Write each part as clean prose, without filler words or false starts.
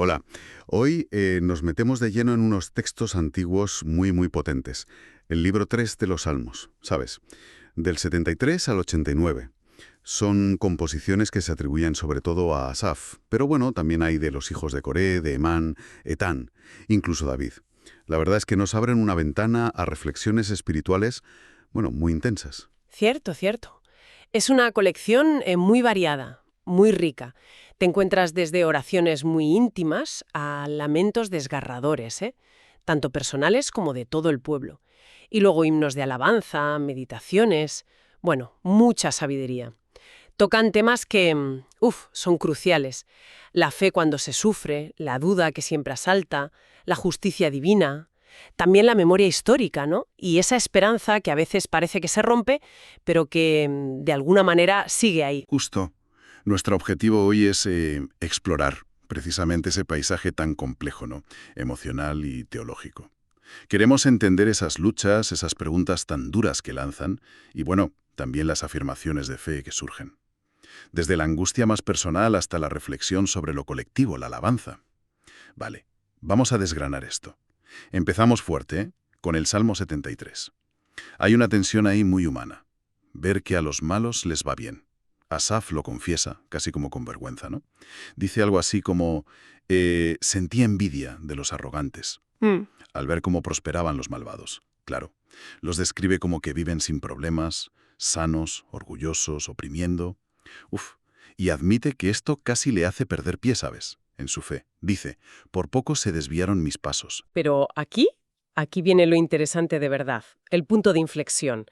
Hola. Hoy nos metemos de lleno en unos textos antiguos muy potentes. El libro 3 de los Salmos, ¿sabes? Del 73 al 89. Son composiciones que se atribuyen sobre todo a Asaf, pero bueno, también hay de los hijos de Coré, de Emán, Etán, incluso David. La verdad es que nos abren una ventana a reflexiones espirituales, bueno, muy intensas. Cierto, cierto. Es una colección muy variada, muy rica. Te encuentras desde oraciones muy íntimas a lamentos desgarradores, tanto personales como de todo el pueblo. Y luego himnos de alabanza, meditaciones, bueno, mucha sabiduría. Tocan temas que, son cruciales. La fe cuando se sufre, la duda que siempre asalta, la justicia divina, también la memoria histórica, ¿no? Y esa esperanza que a veces parece que se rompe, pero que de alguna manera sigue ahí. Justo. Nuestro objetivo hoy es explorar precisamente ese paisaje tan complejo, ¿no? Emocional y teológico. Queremos entender esas luchas, esas preguntas tan duras que lanzan y, bueno, también las afirmaciones de fe que surgen. Desde la angustia más personal hasta la reflexión sobre lo colectivo, la alabanza. Vale, vamos a desgranar esto. Empezamos fuerte, con el Salmo 73. Hay una tensión ahí muy humana. Ver que a los malos les va bien. Asaf lo confiesa, casi como con vergüenza, ¿no? Dice algo así como, sentí envidia de los arrogantes, Mm. al ver cómo prosperaban los malvados. Claro, los describe como que viven sin problemas, sanos, orgullosos, oprimiendo. Uf, y admite que esto casi le hace perder pie, ¿sabes? En su fe. Dice, por poco se desviaron mis pasos. Pero aquí viene lo interesante de verdad, el punto de inflexión.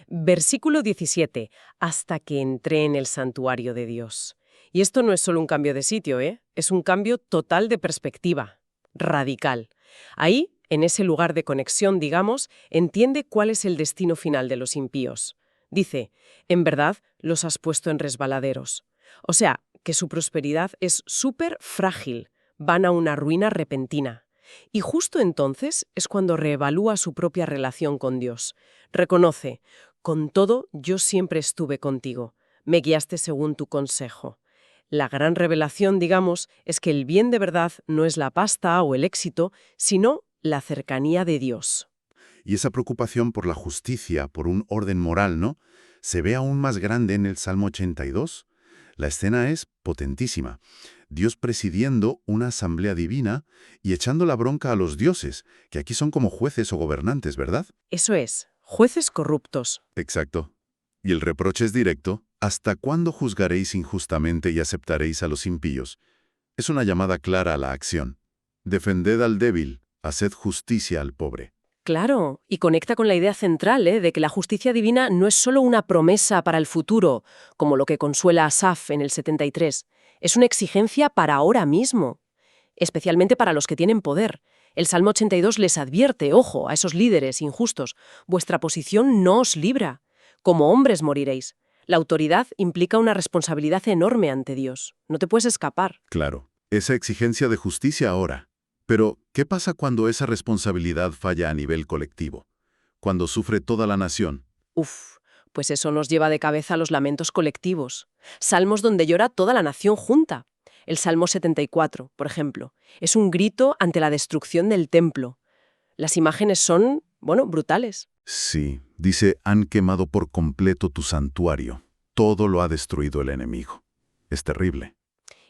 Versículo 17, hasta que entré en el santuario de Dios. Y esto no es solo un cambio de sitio, es un cambio total de perspectiva, radical. Ahí, en ese lugar de conexión, digamos, entiende cuál es el destino final de los impíos. Dice, en verdad los has puesto en resbaladeros. O sea, que su prosperidad es súper frágil, van a una ruina repentina. Y justo entonces es cuando reevalúa su propia relación con Dios. Reconoce, con todo yo siempre estuve contigo, me guiaste según tu consejo. La gran revelación, digamos, es que el bien de verdad no es la pasta o el éxito, sino la cercanía de Dios. Y esa preocupación por la justicia, por un orden moral, ¿no? Se ve aún más grande en el Salmo 82. La escena es potentísima. Dios presidiendo una asamblea divina y echando la bronca a los dioses, que aquí son como jueces o gobernantes, ¿verdad? Eso es, jueces corruptos. Exacto. Y el reproche es directo. ¿Hasta cuándo juzgaréis injustamente y aceptaréis a los impíos? Es una llamada clara a la acción. Defended al débil, haced justicia al pobre. Claro, y conecta con la idea central, de que la justicia divina no es solo una promesa para el futuro, como lo que consuela a Asaf en el 73. Es una exigencia para ahora mismo, especialmente para los que tienen poder. El Salmo 82 les advierte, ojo, a esos líderes injustos, vuestra posición no os libra. Como hombres moriréis. La autoridad implica una responsabilidad enorme ante Dios. No te puedes escapar. Claro, esa exigencia de justicia ahora. Pero, ¿qué pasa cuando esa responsabilidad falla a nivel colectivo? Cuando sufre toda la nación. Uf, pues eso nos lleva de cabeza a los lamentos colectivos. Salmos donde llora toda la nación junta. El Salmo 74, por ejemplo, es un grito ante la destrucción del templo. Las imágenes son, brutales. Sí, dice, han quemado por completo tu santuario. Todo lo ha destruido el enemigo. Es terrible.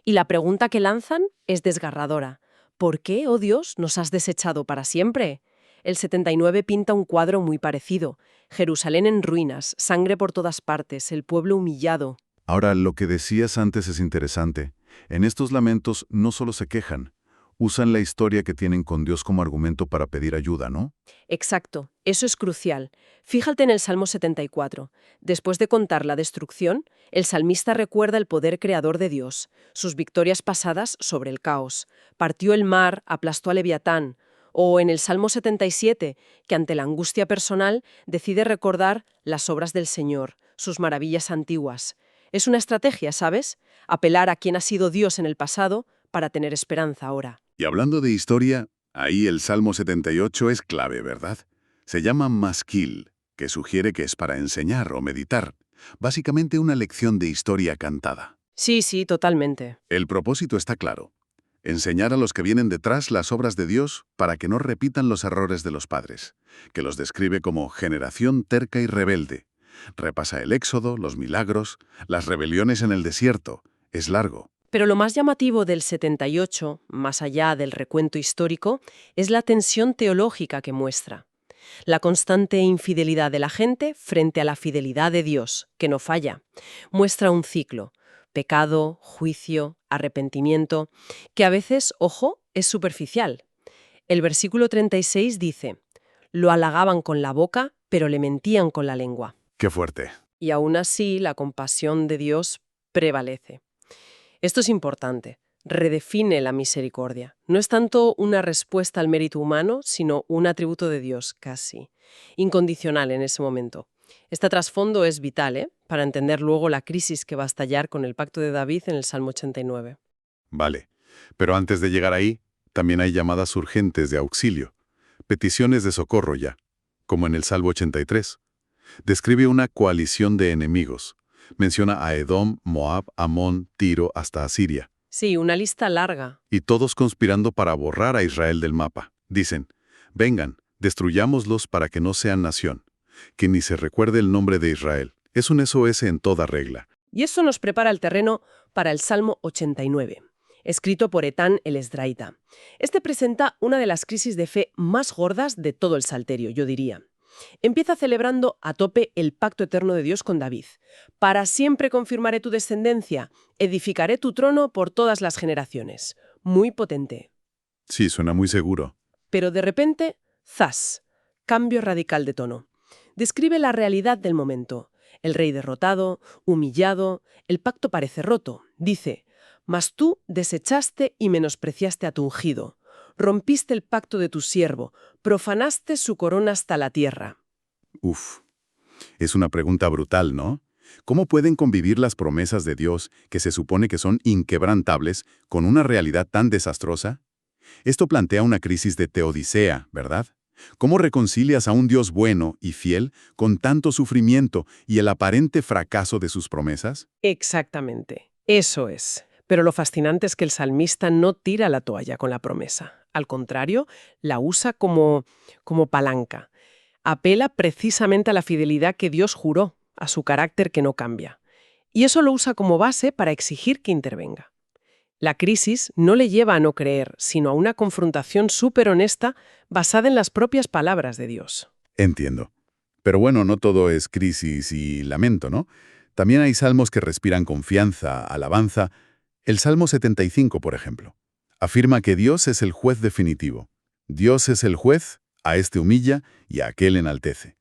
Y la pregunta que lanzan es desgarradora. ¿Por qué, oh Dios, nos has desechado para siempre? El 79 pinta un cuadro muy parecido. Jerusalén en ruinas, sangre por todas partes, el pueblo humillado. Ahora, lo que decías antes es interesante. En estos lamentos no solo se quejan, usan la historia que tienen con Dios como argumento para pedir ayuda, ¿no? Exacto, eso es crucial. Fíjate en el Salmo 74. Después de contar la destrucción, el salmista recuerda el poder creador de Dios, sus victorias pasadas sobre el caos. Partió el mar, aplastó a Leviatán. O en el Salmo 77, que ante la angustia personal decide recordar las obras del Señor, sus maravillas antiguas. Es una estrategia, ¿sabes? Apelar a quien ha sido Dios en el pasado para tener esperanza ahora. Y hablando de historia, ahí el Salmo 78 es clave, ¿verdad? Se llama Masquil, que sugiere que es para enseñar o meditar. Básicamente una lección de historia cantada. Sí, totalmente. El propósito está claro. Enseñar a los que vienen detrás las obras de Dios para que no repitan los errores de los padres, que los describe como generación terca y rebelde. Repasa el Éxodo, los milagros, las rebeliones en el desierto. Es largo. Pero lo más llamativo del 78, más allá del recuento histórico, es la tensión teológica que muestra. La constante infidelidad de la gente frente a la fidelidad de Dios, que no falla. Muestra un ciclo: pecado, juicio, arrepentimiento, que a veces, ojo, es superficial. El versículo 36 dice: lo halagaban con la boca, pero le mentían con la lengua. ¡Qué fuerte! Y aún así, la compasión de Dios prevalece. Esto es importante. Redefine la misericordia. No es tanto una respuesta al mérito humano, sino un atributo de Dios, casi incondicional en ese momento. Este trasfondo es vital, para entender luego la crisis que va a estallar con el pacto de David en el Salmo 89. Vale, pero antes de llegar ahí, también hay llamadas urgentes de auxilio, peticiones de socorro ya, como en el Salmo 83. Describe una coalición de enemigos. Menciona a Edom, Moab, Amón, Tiro, hasta Asiria. Sí, una lista larga. Y todos conspirando para borrar a Israel del mapa. Dicen: vengan, destruyámoslos para que no sean nación, que ni se recuerde el nombre de Israel. Es un SOS en toda regla. Y eso nos prepara el terreno para el Salmo 89, escrito por Etán el Esdraita. Este presenta una de las crisis de fe más gordas de todo el Salterio, yo diría. Empieza celebrando a tope el pacto eterno de Dios con David. Para siempre confirmaré tu descendencia, edificaré tu trono por todas las generaciones. Muy potente. Sí, suena muy seguro. Pero de repente, ¡zas! Cambio radical de tono. Describe la realidad del momento. El rey derrotado, humillado, el pacto parece roto. Dice: mas tú desechaste y menospreciaste a tu ungido. Rompiste el pacto de tu siervo, profanaste su corona hasta la tierra. Uf, es una pregunta brutal, ¿no? ¿Cómo pueden convivir las promesas de Dios, que se supone que son inquebrantables, con una realidad tan desastrosa? Esto plantea una crisis de teodicea, ¿verdad? ¿Cómo reconcilias a un Dios bueno y fiel con tanto sufrimiento y el aparente fracaso de sus promesas? Exactamente, eso es. Pero lo fascinante es que el salmista no tira la toalla con la promesa. Al contrario, la usa como palanca. Apela precisamente a la fidelidad que Dios juró, a su carácter que no cambia. Y eso lo usa como base para exigir que intervenga. La crisis no le lleva a no creer, sino a una confrontación súper honesta basada en las propias palabras de Dios. Entiendo. Pero bueno, no todo es crisis y lamento, ¿no? También hay salmos que respiran confianza, alabanza. El Salmo 75, por ejemplo, afirma que Dios es el juez definitivo. Dios es el juez, a este humilla y a aquel enaltece.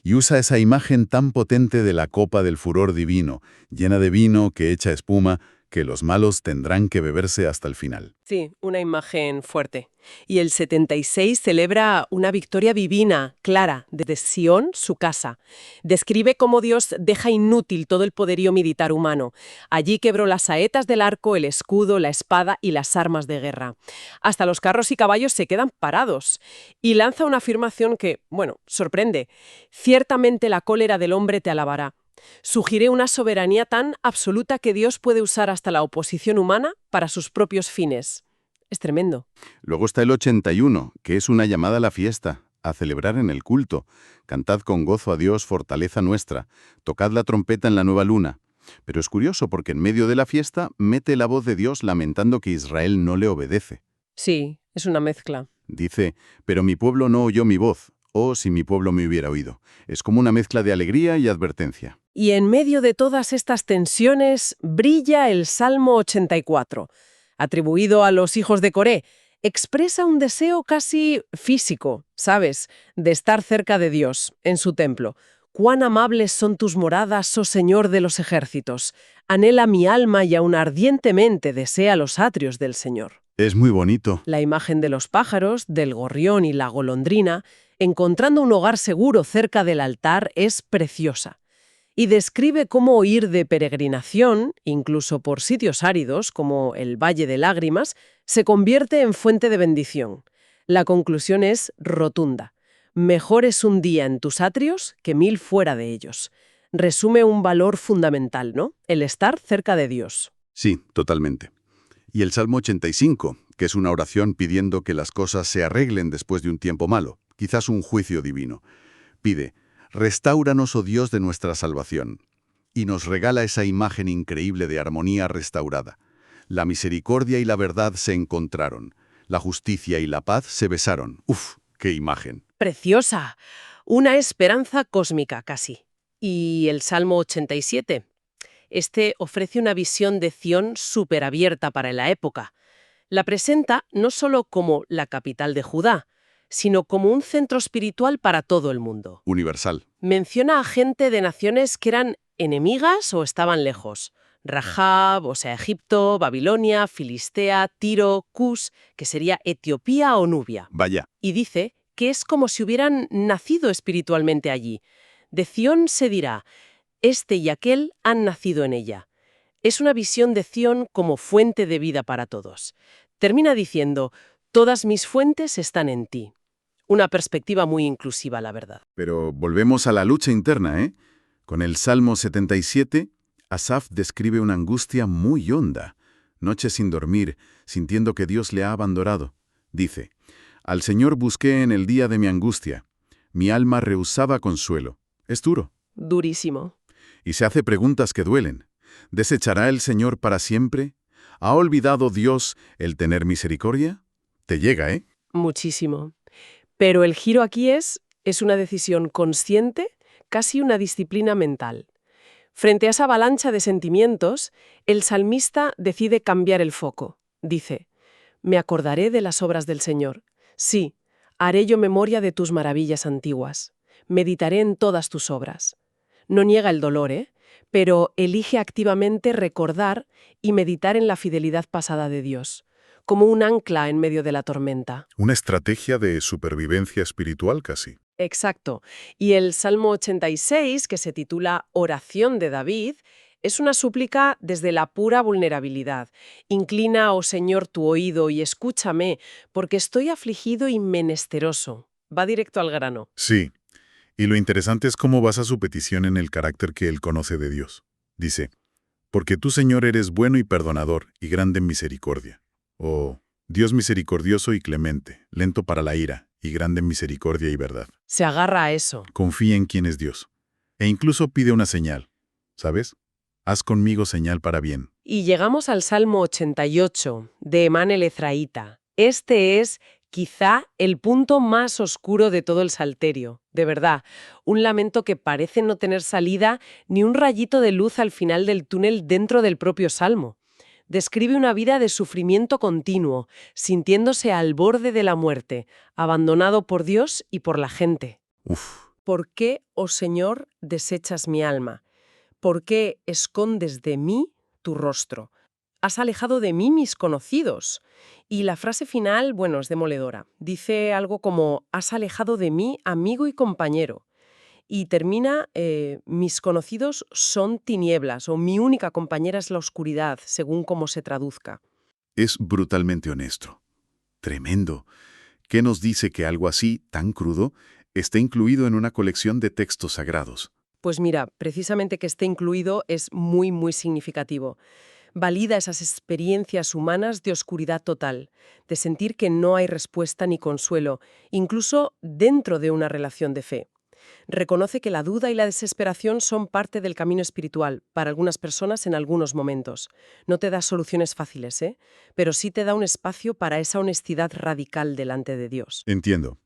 Y usa esa imagen tan potente de la copa del furor divino, llena de vino que echa espuma, que los malos tendrán que beberse hasta el final. Sí, una imagen fuerte. Y el 76 celebra una victoria divina, clara, desde Sión, su casa. Describe cómo Dios deja inútil todo el poderío militar humano. Allí quebró las saetas del arco, el escudo, la espada y las armas de guerra. Hasta los carros y caballos se quedan parados. Y lanza una afirmación que, sorprende. Ciertamente la cólera del hombre te alabará. Sugiere una soberanía tan absoluta que Dios puede usar hasta la oposición humana para sus propios fines. Es tremendo. Luego está el 81, que es una llamada a la fiesta, a celebrar en el culto. Cantad con gozo a Dios, fortaleza nuestra. Tocad la trompeta en la nueva luna. Pero es curioso porque en medio de la fiesta mete la voz de Dios lamentando que Israel no le obedece. Sí, es una mezcla. Dice: pero mi pueblo no oyó mi voz. Oh, si mi pueblo me hubiera oído. Es como una mezcla de alegría y advertencia. Y en medio de todas estas tensiones brilla el Salmo 84, atribuido a los hijos de Coré. Expresa un deseo casi físico, ¿sabes?, de estar cerca de Dios, en su templo. Cuán amables son tus moradas, oh Señor de los ejércitos. Anhela mi alma y aún ardientemente desea los atrios del Señor. Es muy bonito. La imagen de los pájaros, del gorrión y la golondrina, encontrando un hogar seguro cerca del altar, es preciosa. Y describe cómo ir de peregrinación, incluso por sitios áridos, como el Valle de Lágrimas, se convierte en fuente de bendición. La conclusión es rotunda. Mejor es un día en tus atrios que 1000 fuera de ellos. Resume un valor fundamental, ¿no? El estar cerca de Dios. Sí, totalmente. Y el Salmo 85, que es una oración pidiendo que las cosas se arreglen después de un tiempo malo, quizás un juicio divino. Pide, «Restáuranos, oh Dios de nuestra salvación», y nos regala esa imagen increíble de armonía restaurada. La misericordia y la verdad se encontraron, la justicia y la paz se besaron. ¡Uf! ¡Qué imagen! Preciosa. Una esperanza cósmica, casi. Y el Salmo 87. Este ofrece una visión de Sion súper abierta para la época. La presenta no solo como la capital de Judá, sino como un centro espiritual para todo el mundo. Universal. Menciona a gente de naciones que eran enemigas o estaban lejos. Rahab, o sea, Egipto, Babilonia, Filistea, Tiro, Cus, que sería Etiopía o Nubia. Vaya. Y dice que es como si hubieran nacido espiritualmente allí. De Sion se dirá, este y aquel han nacido en ella. Es una visión de Sion como fuente de vida para todos. Termina diciendo, todas mis fuentes están en ti. Una perspectiva muy inclusiva, la verdad. Pero volvemos a la lucha interna, ¿eh? Con el Salmo 77, Asaf describe una angustia muy honda. Noches sin dormir, sintiendo que Dios le ha abandonado. Dice, «Al Señor busqué en el día de mi angustia. Mi alma rehusaba consuelo». Es duro. Durísimo. Y se hace preguntas que duelen. ¿Desechará el Señor para siempre? ¿Ha olvidado Dios el tener misericordia? Te llega, ¿eh? Muchísimo. Pero el giro aquí es una decisión consciente, casi una disciplina mental. Frente a esa avalancha de sentimientos, el salmista decide cambiar el foco. Dice, «Me acordaré de las obras del Señor. Sí, haré yo memoria de tus maravillas antiguas. Meditaré en todas tus obras». No niega el dolor, pero elige activamente recordar y meditar en la fidelidad pasada de Dios, como un ancla en medio de la tormenta. Una estrategia de supervivencia espiritual casi. Exacto. Y el Salmo 86, que se titula Oración de David, es una súplica desde la pura vulnerabilidad. Inclina, oh Señor, tu oído y escúchame, porque estoy afligido y menesteroso. Va directo al grano. Sí. Y lo interesante es cómo basa su petición en el carácter que él conoce de Dios. Dice, «Porque tú, Señor, eres bueno y perdonador y grande en misericordia». O Dios misericordioso y clemente, lento para la ira y grande en misericordia y verdad. Se agarra a eso. Confía en quién es Dios. E incluso pide una señal. ¿Sabes? Haz conmigo señal para bien. Y llegamos al Salmo 88, de Emán el Ezraíta. Este es quizá el punto más oscuro de todo el Salterio. De verdad, un lamento que parece no tener salida ni un rayito de luz al final del túnel dentro del propio Salmo. Describe una vida de sufrimiento continuo, sintiéndose al borde de la muerte, abandonado por Dios y por la gente. Uf. ¿Por qué, oh Señor, desechas mi alma? ¿Por qué escondes de mí tu rostro? Has alejado de mí mis conocidos. Y la frase final, bueno, es demoledora. Dice algo como, has alejado de mí amigo y compañero. Y termina, mis conocidos son tinieblas, o mi única compañera es la oscuridad, según cómo se traduzca. Es brutalmente honesto. Tremendo. ¿Qué nos dice que algo así, tan crudo, esté incluido en una colección de textos sagrados? Pues mira, precisamente que esté incluido es muy, muy significativo. Valida esas experiencias humanas de oscuridad total, de sentir que no hay respuesta ni consuelo, incluso dentro de una relación de fe. Reconoce que la duda y la desesperación son parte del camino espiritual, para algunas personas en algunos momentos. No te da soluciones fáciles, pero sí te da un espacio para esa honestidad radical delante de Dios. Entiendo.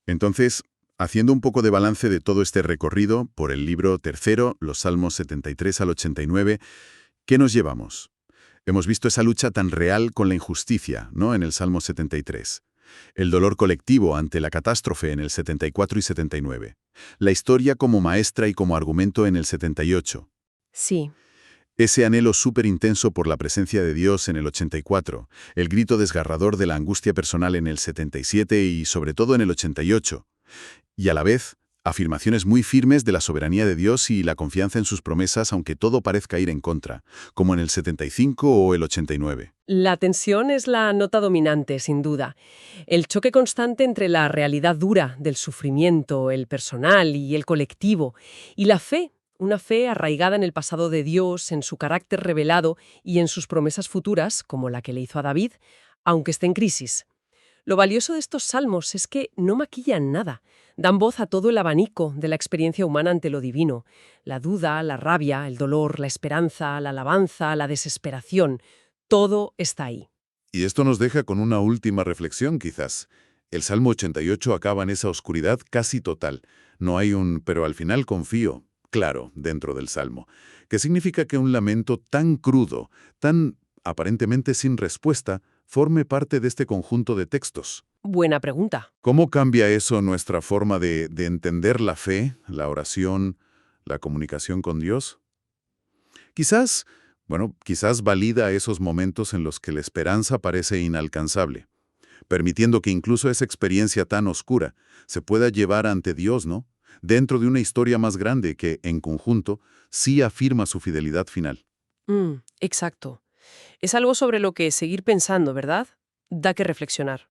Entonces, haciendo un poco de balance de todo este recorrido por el libro tercero, los Salmos 73 al 89, ¿qué nos llevamos? Hemos visto esa lucha tan real con la injusticia, ¿no?, en el Salmo 73. El dolor colectivo ante la catástrofe en el 74 y 79. La historia como maestra y como argumento en el 78. Sí. Ese anhelo súper intenso por la presencia de Dios en el 84. El grito desgarrador de la angustia personal en el 77 y sobre todo en el 88. Y a la vez, afirmaciones muy firmes de la soberanía de Dios y la confianza en sus promesas, aunque todo parezca ir en contra, como en el 75 o el 89. La tensión es la nota dominante, sin duda. El choque constante entre la realidad dura del sufrimiento, el personal y el colectivo, y la fe, una fe arraigada en el pasado de Dios, en su carácter revelado y en sus promesas futuras, como la que le hizo a David, aunque esté en crisis. Lo valioso de estos salmos es que no maquillan nada, dan voz a todo el abanico de la experiencia humana ante lo divino. La duda, la rabia, el dolor, la esperanza, la alabanza, la desesperación, todo está ahí. Y esto nos deja con una última reflexión, quizás. El Salmo 88 acaba en esa oscuridad casi total. No hay un «pero al final confío» claro dentro del Salmo, que significa que un lamento tan crudo, tan aparentemente sin respuesta, forme parte de este conjunto de textos. Buena pregunta. ¿Cómo cambia eso nuestra forma de entender la fe, la oración, la comunicación con Dios? Quizás valida esos momentos en los que la esperanza parece inalcanzable, permitiendo que incluso esa experiencia tan oscura se pueda llevar ante Dios, ¿no? Dentro de una historia más grande que, en conjunto, sí afirma su fidelidad final. Exacto. Es algo sobre lo que seguir pensando, ¿verdad? Da que reflexionar.